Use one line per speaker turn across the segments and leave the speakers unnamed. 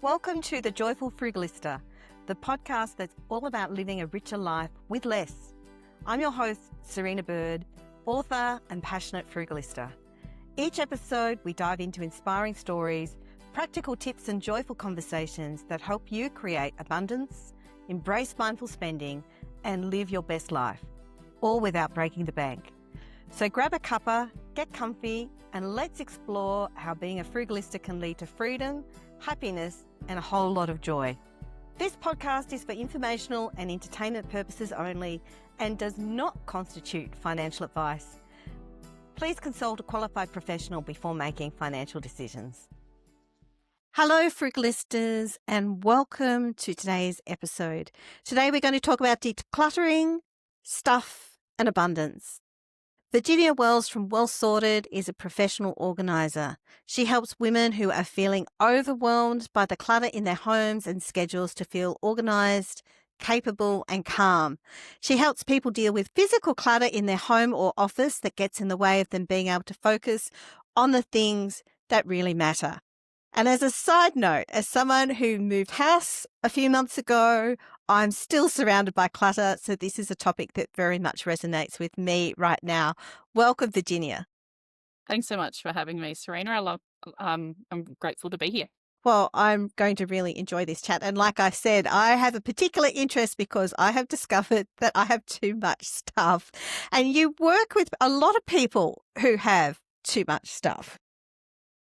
Welcome to The Joyful Frugalista, the podcast that's all about living a richer life with less. I'm your host, Serina Bird, author and passionate frugalista. Each episode, we dive into inspiring stories, practical tips and joyful conversations that help you create abundance, embrace mindful spending, and live your best life, all without breaking the bank. So grab a cuppa, get comfy, and let's explore how being a frugalista can lead to freedom, happiness, and a whole lot of joy. This podcast is for informational and entertainment purposes only and does not constitute financial advice. Please consult a qualified professional before making financial decisions. Hello, frugalistas, and welcome to today's episode. Today we're going to talk about decluttering, stuff, and abundance. Virginia Wells from WellSorted is a professional organiser. She helps women who are feeling overwhelmed by the clutter in their homes and schedules to feel organised, capable and calm. She helps people deal with physical clutter in their home or office that gets in the way of them being able to focus on the things that really matter. And as a side note, as someone who moved house a few months ago, I'm still surrounded by clutter, so this is a topic that very much resonates with me right now. Welcome, Virginia.
Thanks so much for having me, Serena. I'm grateful to be here.
Well, I'm going to really enjoy this chat. And like I said, I have a particular interest because I have discovered that I have too much stuff. And you work with a lot of people who have too much stuff.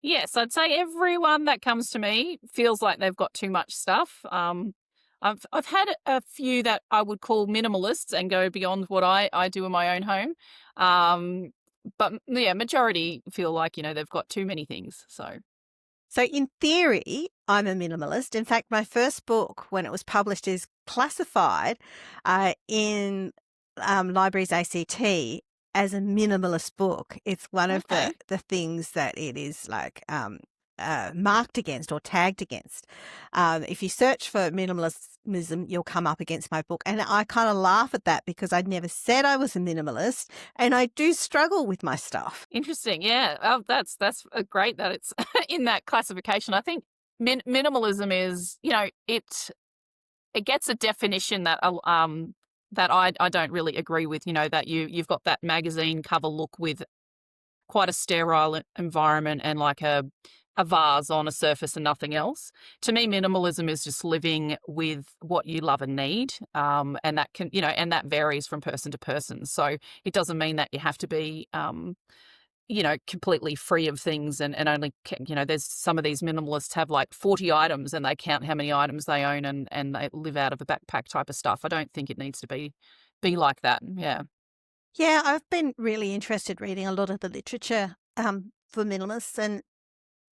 Yes, I'd say everyone that comes to me feels like they've got too much stuff. I've had a few that I would call minimalists and go beyond what I do in my own home. But yeah, majority feel like, they've got too many things. So
in theory, I'm a minimalist. In fact, my first book, when it was published, is classified in Libraries ACT as a minimalist book. It's one of the things that it is like marked against or tagged against. If you search for minimalism, you'll come up against my book. And I kind of laugh at that because I'd never said I was a minimalist, and I do struggle with my stuff.
Interesting. Yeah. Oh, that's great that it's in that classification. I think minimalism is, it gets a definition that I don't really agree with, that you've got that magazine cover look with quite a sterile environment and like a vase on a surface and nothing else. To me, minimalism is just living with what you love and need. And that can, and that varies from person to person. So it doesn't mean that you have to be, completely free of things and only, there's some of these minimalists have like 40 items and they count how many items they own and they live out of a backpack type of stuff. I don't think it needs to be like that. Yeah.
Yeah, I've been really interested reading a lot of the literature for minimalists, and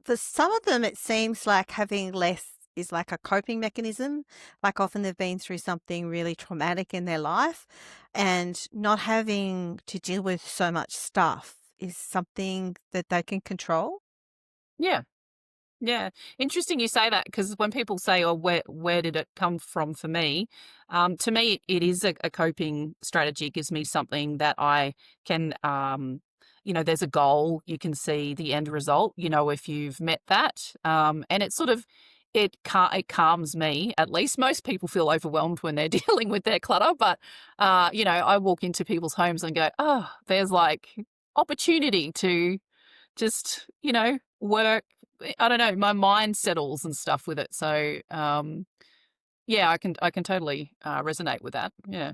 for some of them, it seems like having less is like a coping mechanism. Like often they've been through something really traumatic in their life, and not having to deal with so much stuff is something that they can control.
Yeah. Yeah. Interesting you say that, because when people say, oh, where did it come from for me? To me, it is a coping strategy. It gives me something that I can, there's a goal. You can see the end result, if you've met that. And it sort of, it calms me. At least most people feel overwhelmed when they're dealing with their clutter. But, I walk into people's homes and go, oh, there's like opportunity to just, work. I don't know, my mind settles and stuff with it. So, yeah, I can totally resonate with that. Yeah.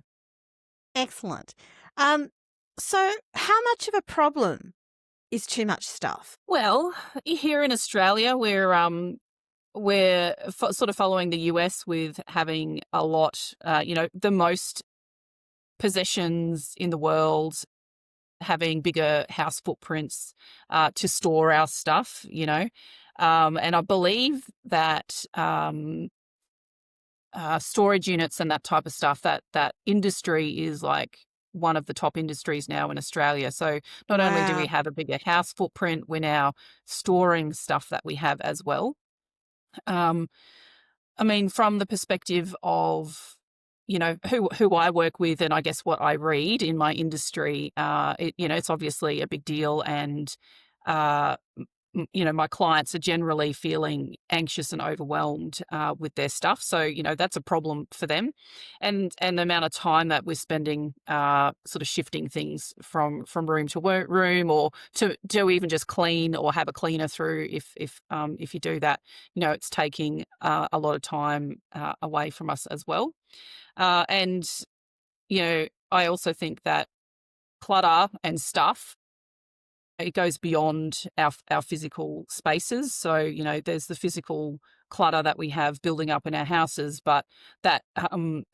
Excellent. So how much of a problem is too much stuff?
Well, here in Australia, we're sort of following the US with having a lot, the most possessions in the world, having bigger house footprints to store our stuff, and I believe that storage units and that type of stuff, that industry is like one of the top industries now in Australia. So not only do we have a bigger house footprint, we're now storing stuff that we have as well. From the perspective of who I work with, and I guess what I read in my industry, it's obviously a big deal, and my clients are generally feeling anxious and overwhelmed with their stuff. So, that's a problem for them. And the amount of time that we're spending sort of shifting things from room to room, or to even just clean or have a cleaner through, if you do that, it's taking a lot of time away from us as well. And, I also think that clutter and stuff, it goes beyond our physical spaces. So, there's the physical clutter that we have building up in our houses, but that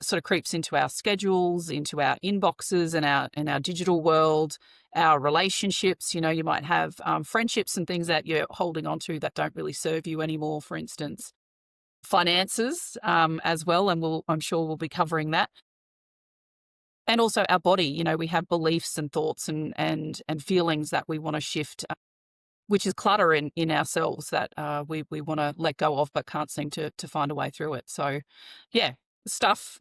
sort of creeps into our schedules, into our inboxes, and our digital world, our relationships. You might have friendships and things that you're holding on to that don't really serve you anymore, for instance. Finances as well, and I'm sure we'll be covering that. And also our body, we have beliefs and thoughts and feelings that we want to shift, which is clutter in ourselves that we want to let go of, but can't seem to find a way through it. So, yeah, stuff.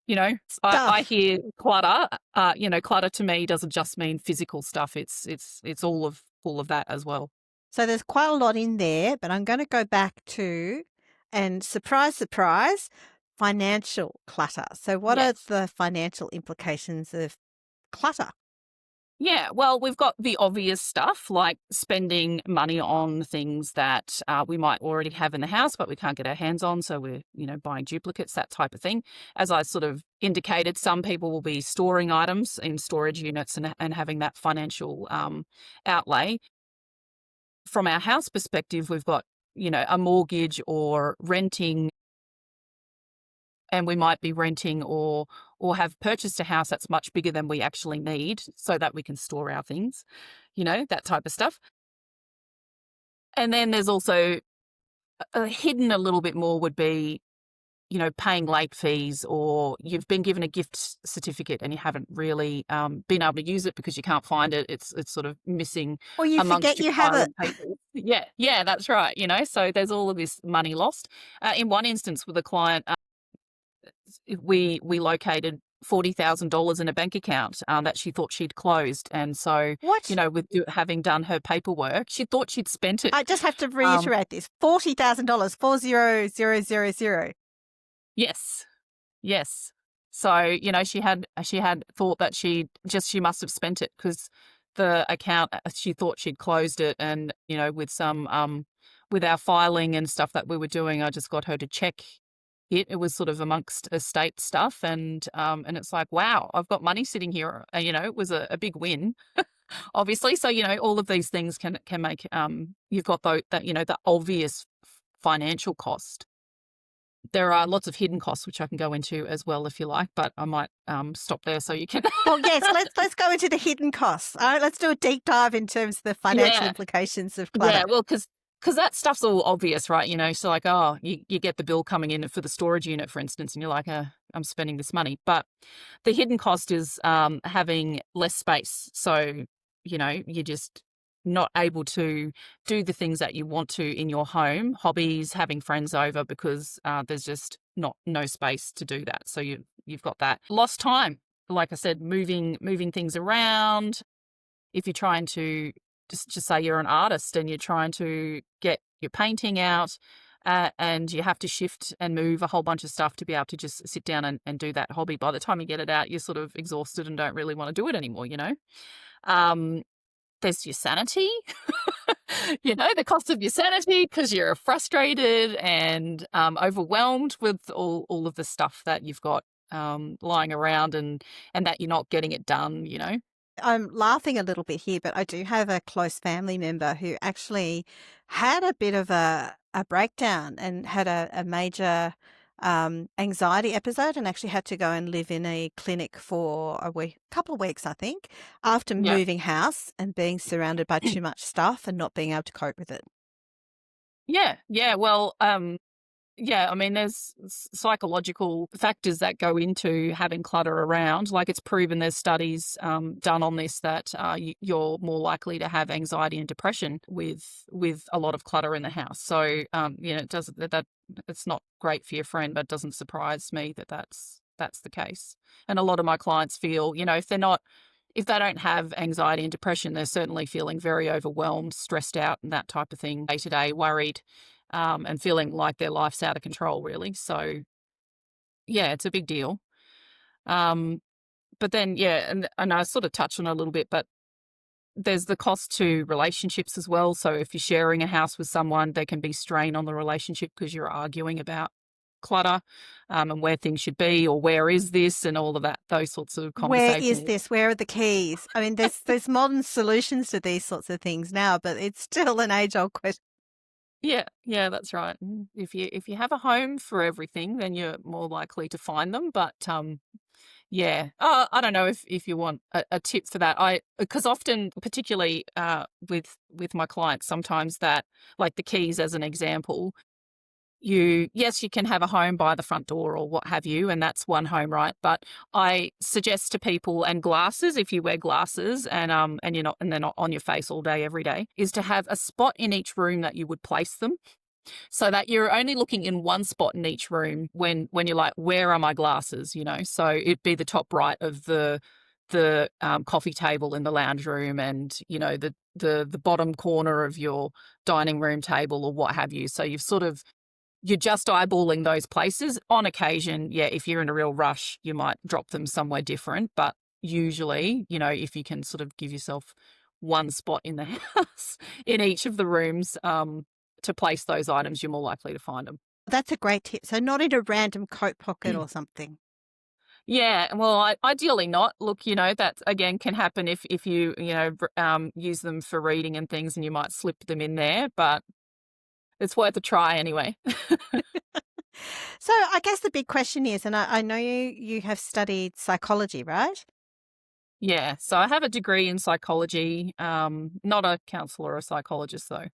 I
Stuff.
hear clutter. Clutter to me doesn't just mean physical stuff. It's all of that as well.
So there's quite a lot in there, but I'm going to go back to, and surprise, surprise, financial clutter. So what are
Yes.
the financial implications of clutter?
Yeah, well, we've got the obvious stuff like spending money on things that we might already have in the house, but we can't get our hands on. So we're, buying duplicates, that type of thing. As I sort of indicated, some people will be storing items in storage units and having that financial outlay. From our house perspective, we've got, a mortgage or renting, and we might be renting or have purchased a house that's much bigger than we actually need so that we can store our things, that type of stuff. And then there's also hidden a little bit more would be, paying late fees, or you've been given a gift certificate and you haven't really been able to use it because you can't find it. It's sort of missing
Or you
amongst
forget
your
you have
pile
it.
of papers. Yeah, that's right. So there's all of this money lost. In one instance with a client, we located $40,000 in a bank account that she thought she'd closed. And so,
What?
with having done her paperwork, she thought she'd spent it.
I just have to reiterate this. $40,000, 40000.
Yes. Yes. So, she had thought that she must have spent it because the account, she thought she'd closed it. And, with some, with our filing and stuff that we were doing, I just got her to check it. It was sort of amongst estate stuff. And it's like, wow, I've got money sitting here. It was a big win, obviously. So, all of these things can make, you've got the obvious financial cost. There are lots of hidden costs, which I can go into as well if you like, but I might stop there so you can.
Well, yes, let's go into the hidden costs. All right, let's do a deep dive in terms of the financial
Yeah,
implications of clutter.
yeah. Well, because that stuff's all obvious, right? So like, oh, you get the bill coming in for the storage unit, for instance, and you're like, I'm spending this money. But the hidden cost is having less space. So, you're just not able to do the things that you want to in your home, hobbies, having friends over, because there's just no space to do that. So you've got that lost time. Like I said, moving things around. If you're trying to just say you're an artist and you're trying to get your painting out, and you have to shift and move a whole bunch of stuff to be able to just sit down and do that hobby. By the time you get it out, you're sort of exhausted and don't really want to do it anymore, There's your sanity, the cost of your sanity because you're frustrated and overwhelmed with all of the stuff that you've got lying around and that you're not getting it done.
I'm laughing a little bit here, but I do have a close family member who actually had a bit of a breakdown and had a major anxiety episode, and actually had to go and live in a clinic for couple of weeks, I think, after
Yeah.
moving house and being surrounded by too much stuff and not being able to cope with it.
Yeah. Well, yeah, I mean, there's psychological factors that go into having clutter around. Like, it's proven, there's studies done on this that you're more likely to have anxiety and depression with a lot of clutter in the house. So, it doesn't that it's not great for your friend, but it doesn't surprise me that that's the case. And a lot of my clients feel, if they're not if they don't have anxiety and depression, they're certainly feeling very overwhelmed, stressed out, and that type of thing, day to day, worried, and feeling like their life's out of control, really. So, yeah, it's a big deal. Um, but then, yeah, and I sort of touched on it a little bit, but there's the cost to relationships as well. So if you're sharing a house with someone, there can be strain on the relationship because you're arguing about clutter, and where things should be, or where is this, and all of that, those sorts of
Where is
conversations.
this? Where are the keys? I mean, there's modern solutions to these sorts of things now, but it's still an age-old question.
Yeah, yeah, that's right. If you have a home for everything, then you're more likely to find them. But yeah, I don't know if you want a tip for that. Because often, particularly with my clients, sometimes that, like the keys as an example, yes, you can have a home by the front door or what have you, and that's one home, right? But I suggest to people, and glasses, if you wear glasses and you're not, and they're not on your face all day every day, is to have a spot in each room that you would place them, so that you're only looking in one spot in each room when you're like, where are my glasses? So it'd be the top right of the coffee table in the lounge room, and the bottom corner of your dining room table or what have you. So you're just eyeballing those places. On occasion, yeah, if you're in a real rush, you might drop them somewhere different. But usually, if you can sort of give yourself one spot in the house in each of the rooms to place those items, you're more likely to find them.
That's a great tip. So not in a random coat pocket or something.
Yeah, well, ideally not. Look, that again can happen if you use them for reading and things, and you might slip them in there. But it's worth a try anyway.
So I guess the big question is, and I know you have studied psychology, right?
Yeah, so I have a degree in psychology, not a counselor or a psychologist though.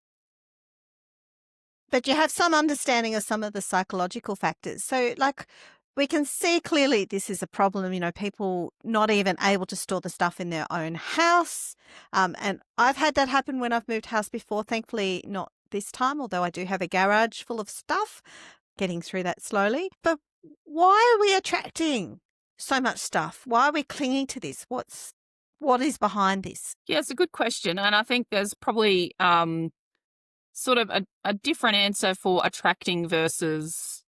But you have some understanding of some of the psychological factors. So, like, we can see clearly this is a problem, people not even able to store the stuff in their own house. And I've had that happen when I've moved house before, thankfully not this time, although I do have a garage full of stuff, getting through that slowly. But why are we attracting so much stuff? Why are we clinging to this? What is behind this?
Yeah, it's a good question, and I think there's probably sort of a different answer for attracting versus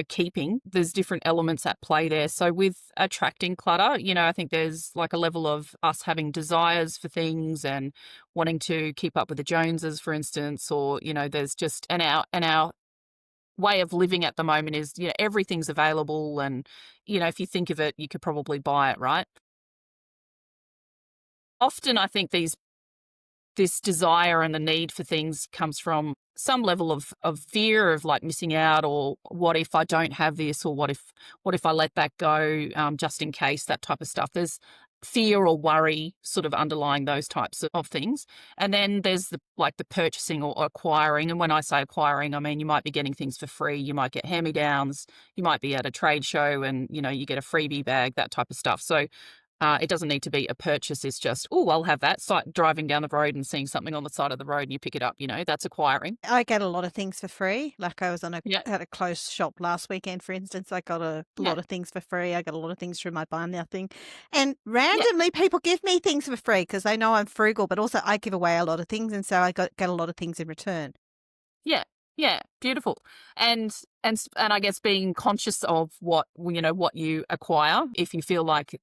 keeping. There's different elements at play there. So with attracting clutter, I think there's like a level of us having desires for things and wanting to keep up with the Joneses, for instance, or there's just our way of living at the moment is everything's available, and if you think of it, you could probably buy it, right? Often I think this desire and the need for things comes from some level of fear of like missing out, or what if I don't have this, or what if I let that go, just in case, that type of stuff. There's fear or worry sort of underlying those types of things. And then there's the purchasing or acquiring. And when I say acquiring, I mean you might be getting things for free. You might get hand-me-downs. You might be at a trade show and you get a freebie bag, that type of stuff. So it doesn't need to be a purchase. It's just, oh, I'll have that. It's like driving down the road and seeing something on the side of the road and you pick it up, that's acquiring.
I get a lot of things for free. Like I was
Yeah.
at a close shop last weekend, for instance. I got a
Yeah.
lot of things for free. I got a lot of things through my Buy Now thing. And
Yeah.
randomly people give me things for free because they know I'm frugal, but also I give away a lot of things. And so I get a lot of things in return.
Yeah. Yeah. Beautiful. And I guess being conscious of what you acquire. If you feel like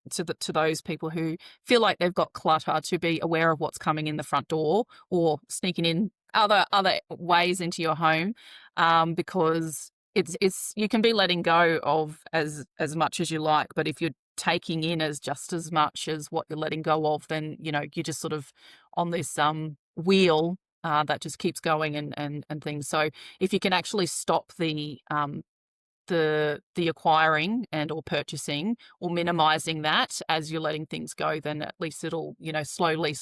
to those people who feel like they've got clutter, to be aware of what's coming in the front door or sneaking in other ways into your home, because it's you can be letting go of as much as you like, but if you're taking in as just as much as what you're letting go of, then you're just sort of on this wheel that just keeps going and things. So if you can actually stop the acquiring and or purchasing or minimizing that as you're letting things go, then at least it'll slowly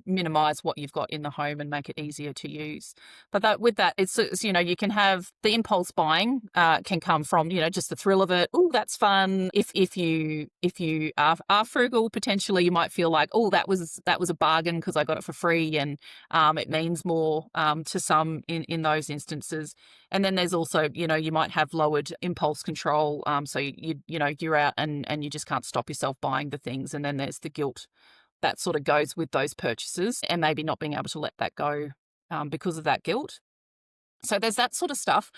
minimize what you've got in the home and make it easier to use. But with that, it's you can have the impulse buying can come from just the thrill of it. Oh, that's fun. If you are frugal, potentially you might feel like, oh, that was a bargain because I got it for free, and it means more to some in those instances. And then there's also you might have lowered impulse control, so you're out and you just can't stop yourself buying the things, and then there's the guilt that sort of goes with those purchases, and maybe not being able to let that go because of that guilt. So there's that sort of stuff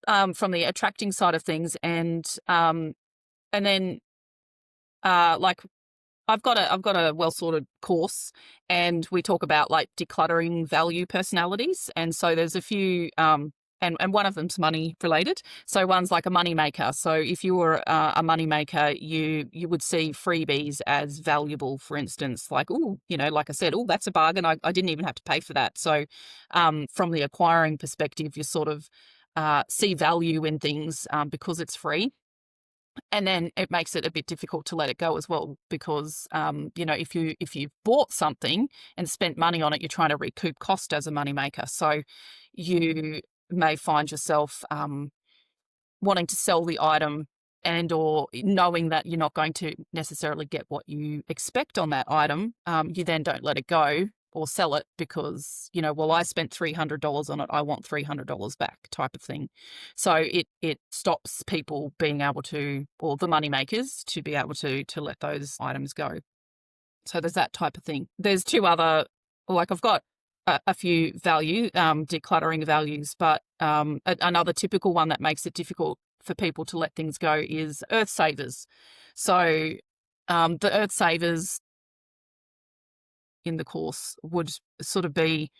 from the attracting side of things, and then like I've got a WellSorted course, and we talk about like decluttering value personalities, and so there's a few. And one of them's money related. So one's like a money maker. So if you were a money maker, you would see freebies as valuable, for instance, like, oh, like I said, oh, that's a bargain. I didn't even have to pay for that. So from the acquiring perspective, you sort of see value in things because it's free. And then it makes it a bit difficult to let it go as well, because if you bought something and spent money on it, you're trying to recoup cost as a moneymaker. So you may find yourself wanting to sell the item, and or knowing that you're not going to necessarily get what you expect on that item. You then don't let it go or sell it because, well, I spent $300 on it, I want $300 back, type of thing. So it stops people being able to, or the money makers, to be able to let those items go. So there's that type of thing. There's two other, like I've got a few decluttering values, but another typical one that makes it difficult for people to let things go is earth savers. So the earth savers in the course would sort of be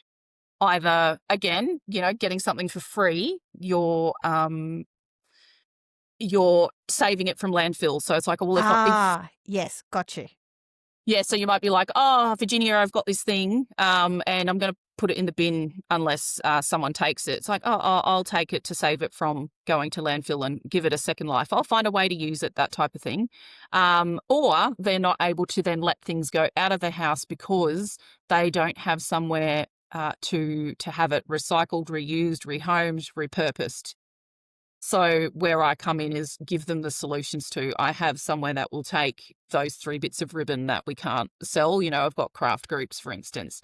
either, again, getting something for free, you're saving it from landfill. So it's like, well,
yes, got you.
Yeah, so you might be like, oh, Virginia, I've got this thing, and I'm going to put it in the bin unless someone takes it. It's like, oh, I'll take it to save it from going to landfill and give it a second life. I'll find a way to use it, that type of thing. Or they're not able to then let things go out of their house because they don't have somewhere to have it recycled, reused, rehomed, repurposed. So where I come in is give them the solutions to, I have somewhere that will take those 3 bits of ribbon that we can't sell. I've got craft groups, for instance.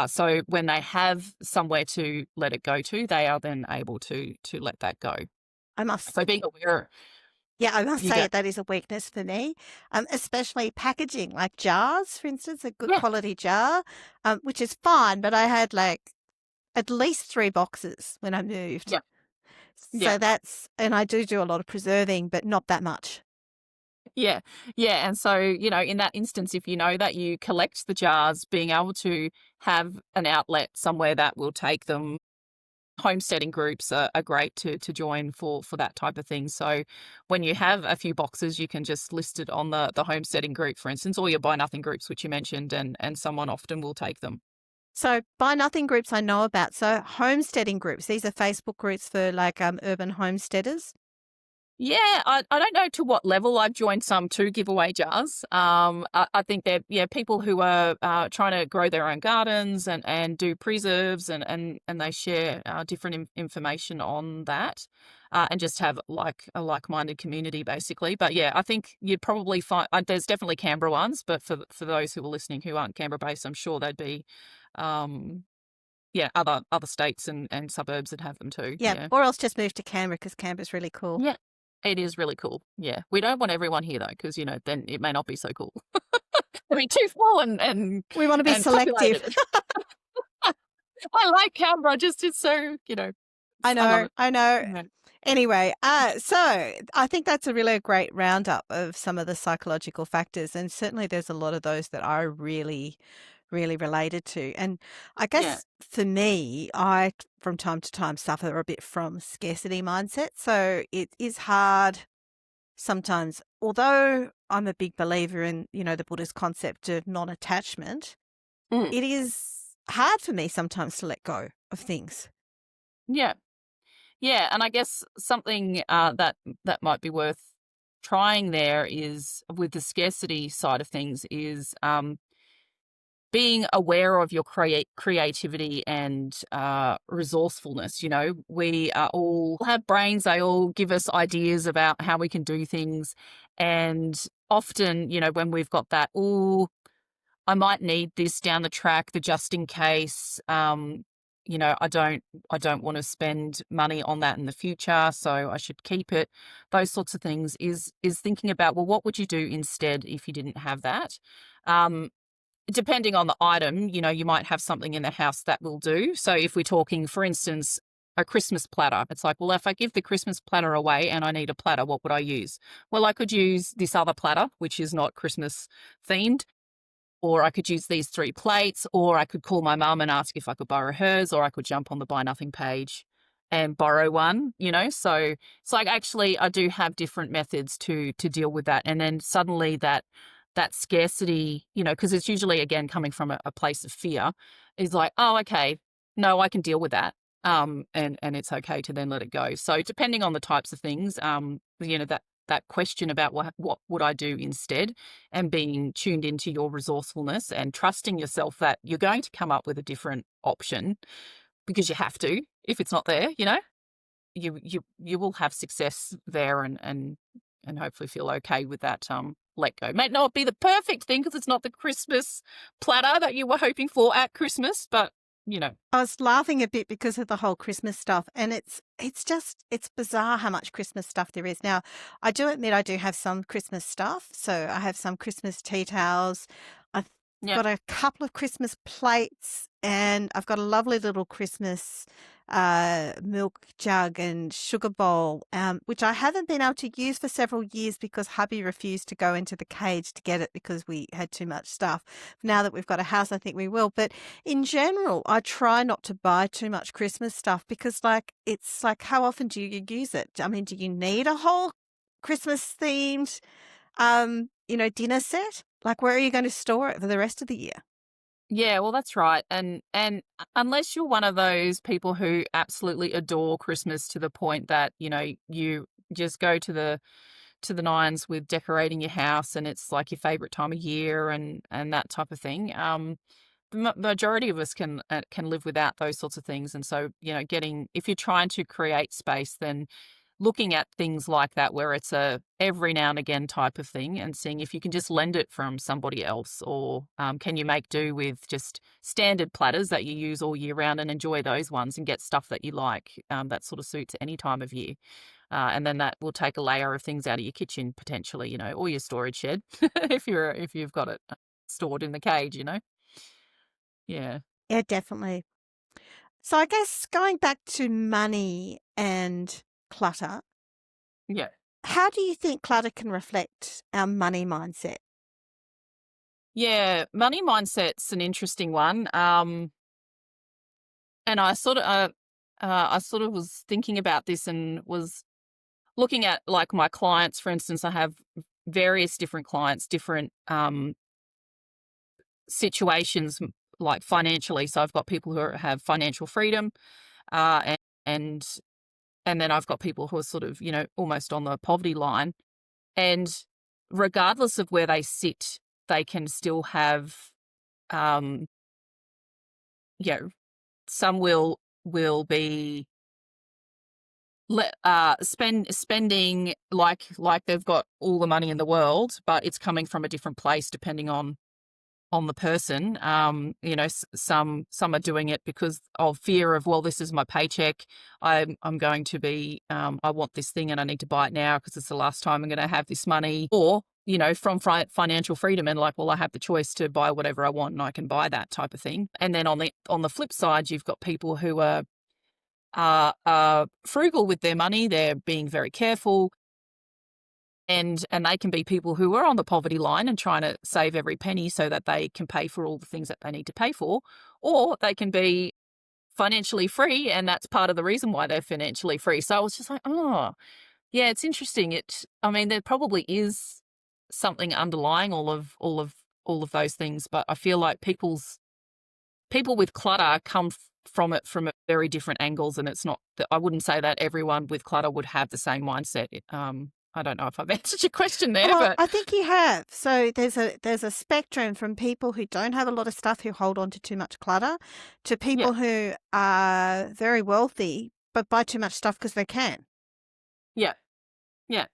So when they have somewhere to let it go to, they are then able to let that go. So being aware.
Yeah, I must say that is a weakness for me, especially packaging, like jars, for instance, a good quality jar, which is fine, but I had like at least 3 boxes when I moved.
Yeah.
So and I do a lot of preserving, but not that much.
Yeah. Yeah. And so, in that instance, if you know that you collect the jars, being able to have an outlet somewhere that will take them, homesteading groups are great to join for that type of thing. So when you have a few boxes, you can just list it on the homesteading group, for instance, or your buy nothing groups, which you mentioned, and someone often will take them.
So buy nothing groups I know about. So homesteading groups, these are Facebook groups for like urban homesteaders.
Yeah, I don't know to what level. I've joined some to give away jars. I think they're people who are trying to grow their own gardens and do preserves, and they share different information on that, and just have like a like-minded community, basically. But yeah, I think you'd probably find there's definitely Canberra ones, but for those who are listening who aren't Canberra-based, I'm sure they'd be other states and suburbs that have them too.
Yeah, or else just move to Canberra because Canberra's really cool.
Yeah. It is really cool. Yeah. We don't want everyone here though, because, then it may not be so cool. I mean, too full and
we want to be selective.
I like Canberra, just it's so,
I know. Yeah. Anyway, so I think that's a really great roundup of some of the psychological factors, and certainly there's a lot of those that I really related to. And I guess for me, I from time to time suffer a bit from scarcity mindset. So it is hard sometimes, although I'm a big believer in, the Buddhist concept of non-attachment, it is hard for me sometimes to let go of things.
Yeah. Yeah. And I guess something that might be worth trying there is, with the scarcity side of things, is being aware of your creativity and resourcefulness. You know, we all have brains. They all give us ideas about how we can do things. And often, you know, when we've got that, oh, I might need this down the track, the just in case. You know, I don't want to spend money on that in the future, so I should keep it. Those sorts of things is thinking about, well, what would you do instead if you didn't have that? Depending on the item, you know, you might have something in the house that will do. So if we're talking, for instance, a Christmas platter, it's like, well, if I give the Christmas platter away and I need a platter, what would I use? Well, I could use this other platter, which is not Christmas themed, or I could use these 3 plates, or I could call my mum and ask if I could borrow hers, or I could jump on the Buy Nothing page and borrow one, you know. So it's like, actually, I do have different methods to deal with that. And then suddenly that scarcity, you know, because it's usually, again, coming from a place of fear, is like, oh, okay, no, I can deal with that. And it's okay to then let it go. So depending on the types of things, you know, that question about what would I do instead, and being tuned into your resourcefulness and trusting yourself that you're going to come up with a different option, because you have to. If it's not there, you know, you will have success there, and hopefully feel okay with that. Let go. May not be the perfect thing because it's not the Christmas platter that you were hoping for at Christmas, but you know.
I was laughing a bit because of the whole Christmas stuff, and it's bizarre how much Christmas stuff there is. Now, I do admit I do have some Christmas stuff. So I have some Christmas tea towels. I've
Yeah.
got a couple of Christmas plates, and I've got a lovely little Christmas milk jug and sugar bowl, which I haven't been able to use for several years because hubby refused to go into the cage to get it because we had too much stuff. Now that we've got a house, I think we will. But in general, I try not to buy too much Christmas stuff because, like, it's like, how often do you use it? I mean, do you need a whole Christmas themed, you know, dinner set? Like, where are you going to store it for the rest of the year?
Yeah, well, that's right. And unless you're one of those people who absolutely adore Christmas to the point that, you know, you just go to the nines with decorating your house and it's like your favorite time of year and that type of thing. The majority of us can live without those sorts of things. And so, you know, if you're trying to create space, then looking at things like that, where it's a every now and again type of thing, and seeing if you can just lend it from somebody else, or can you make do with just standard platters that you use all year round and enjoy those ones, and get stuff that you like, that sort of suits any time of year. And then that will take a layer of things out of your kitchen potentially, you know, or your storage shed if you've got it stored in the cage, you know. Yeah.
Yeah, definitely. So I guess going back to money and clutter,
Yeah.
how do you think clutter can reflect our money mindset?
Yeah. Money mindset's an interesting one. And I sort of was thinking about this and was looking at, like, my clients. For instance, I have various different clients, different situations, like financially. So I've got people who have financial freedom, uh, and and then I've got people who are sort of, you know, almost on the poverty line. And regardless of where they sit, they can still have, um, you know, some will be spending like they've got all the money in the world, but it's coming from a different place depending on the person. You know, some are doing it because of fear of, well, this is my paycheck. I'm going to be, I want this thing and I need to buy it now because it's the last time I'm going to have this money. Or, you know, from financial freedom and, like, well, I have the choice to buy whatever I want and I can buy that type of thing. And then on the flip side, you've got people who are frugal with their money. They're being very careful. And they can be people who are on the poverty line and trying to save every penny so that they can pay for all the things that they need to pay for. Or they can be financially free, and that's part of the reason why they're financially free. So I was just like, oh, yeah, it's interesting. I mean, there probably is something underlying all of those things, but I feel like people with clutter come from it from very different angles, and it's not. I wouldn't say that everyone with clutter would have the same mindset. I don't know if I've answered your question there,
Well,
but
I think you have. So there's a spectrum from people who don't have a lot of stuff who hold on to too much clutter to
yeah,
people who are very wealthy but buy too much stuff because they can.
yeah, yeah,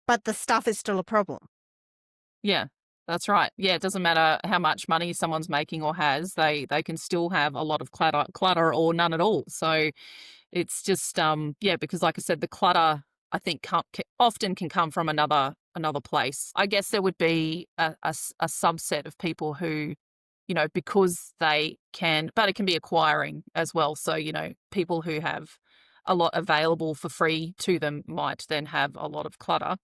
But the stuff is still a problem.
yeah. That's right. Yeah, it doesn't matter how much money someone's making or has, they can still have a lot of clutter or none at all. So it's just yeah, because like I said, the clutter I think often can come from another place. I guess there would be a subset of people who, because they can, but it can be acquiring as well. So, people who have a lot available for free to them might then have a lot of clutter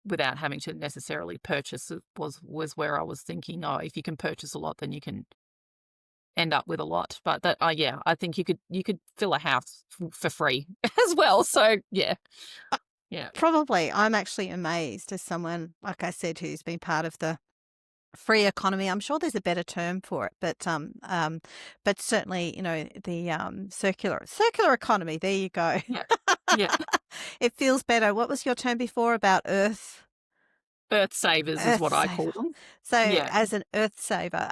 without having to necessarily purchase. It was where I was thinking, oh, if you can purchase a lot, then you can end up with a lot. But that, yeah, I think you could fill a house for free as well. So yeah, yeah,
Probably. I'm actually amazed as someone, like I said, who's been part of the free economy. I'm sure there's a better term for it, but certainly, the circular economy. There you go.
yeah, yeah.
It feels better. What was your term before about
Earth savers is
earth
what I
saver?
call them.
So
Yeah,
as an earth saver,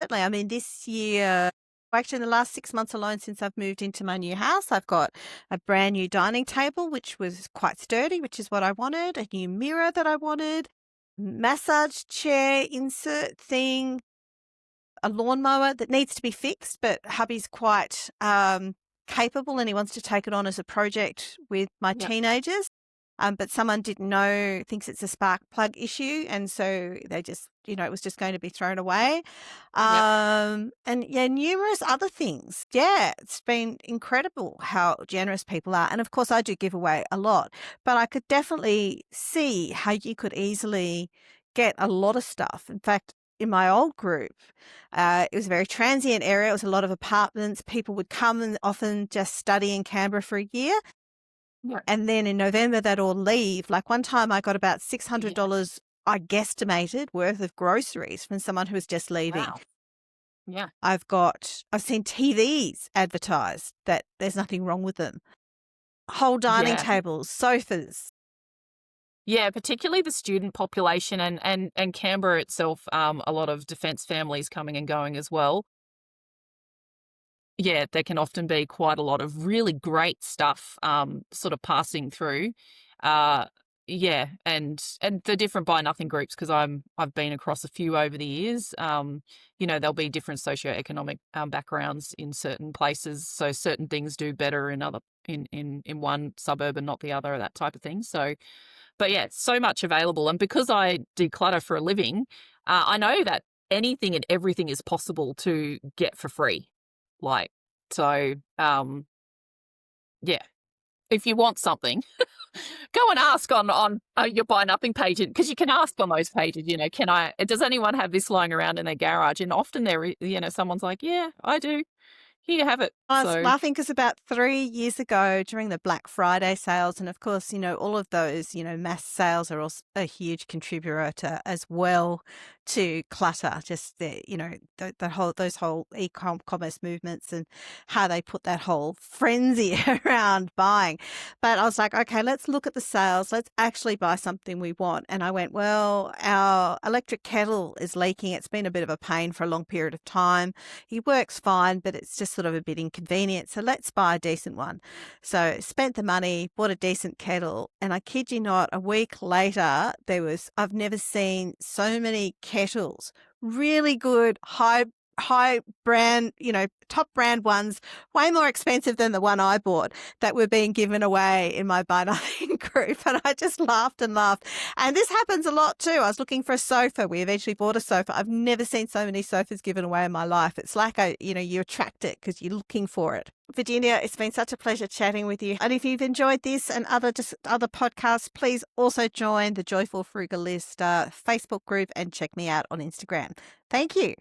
certainly, I mean, this year, actually in the last 6 months alone since I've moved into my new house, I've got a brand new dining table, which was quite sturdy, which is what I wanted, a new mirror that I wanted, massage chair insert thing, a lawnmower that needs to be fixed, but hubby's quite capable and he wants to take it on as a project with my
yeah,
teenagers. But someone didn't know, thinks it's a spark plug issue. And so they just, it was just going to be thrown away.
yeah,
And yeah, numerous other things. Yeah, it's been incredible how generous people are. And of course, I do give away a lot, but I could definitely see how you could easily get a lot of stuff. In fact, in my old group, it was a very transient area. It was a lot of apartments. People would come and often just study in Canberra for a year.
yeah,
And then in November, they'd all leave. Like one time I got about
yeah.
$600, I guesstimated, worth of groceries from someone who was just leaving.
Wow. Yeah,
I've seen TVs advertised that there's nothing wrong with them. Whole dining
yeah,
tables, sofas.
yeah. Particularly the student population and Canberra itself. A lot of defence families coming and going as well. Yeah, there can often be quite a lot of really great stuff, sort of passing through. Uh, yeah, and the different buy nothing groups because I've been across a few over the years. There'll be different socioeconomic backgrounds in certain places, so certain things do better in other in one suburb and not the other, that type of thing. So, but yeah, so much available, and because I declutter for a living, I know that anything and everything is possible to get for free. Like, so, yeah, if you want something, go and ask on your buy nothing page because you can ask on those pages. Does anyone have this lying around in their garage? And often someone's like, yeah, I do. Here you have it.
I was
So
laughing because about 3 years ago during the Black Friday sales, and of course, all of those, mass sales are also a huge contributor to, as well to clutter, just those whole e-commerce movements and how they put that whole frenzy around buying. But I was like, okay, let's look at the sales. Let's actually buy something we want. And I went, well, our electric kettle is leaking. It's been a bit of a pain for a long period of time. He works fine, but it's just sort of a bit inconvenient. So let's buy a decent one. So spent the money, bought a decent kettle. And I kid you not, a week later, I've never seen so many kettles, really good, high brand, top brand ones, way more expensive than the one I bought, that were being given away in my buy nothing group. And I just laughed and laughed. And this happens a lot too. I was looking for a sofa. We eventually bought a sofa. I've never seen so many sofas given away in my life. It's like you attract it because you're looking for it. Virginia, it's been such a pleasure chatting with you. And if you've enjoyed this and other podcasts, please also join the Joyful Frugalist Facebook group and check me out on Instagram. Thank you.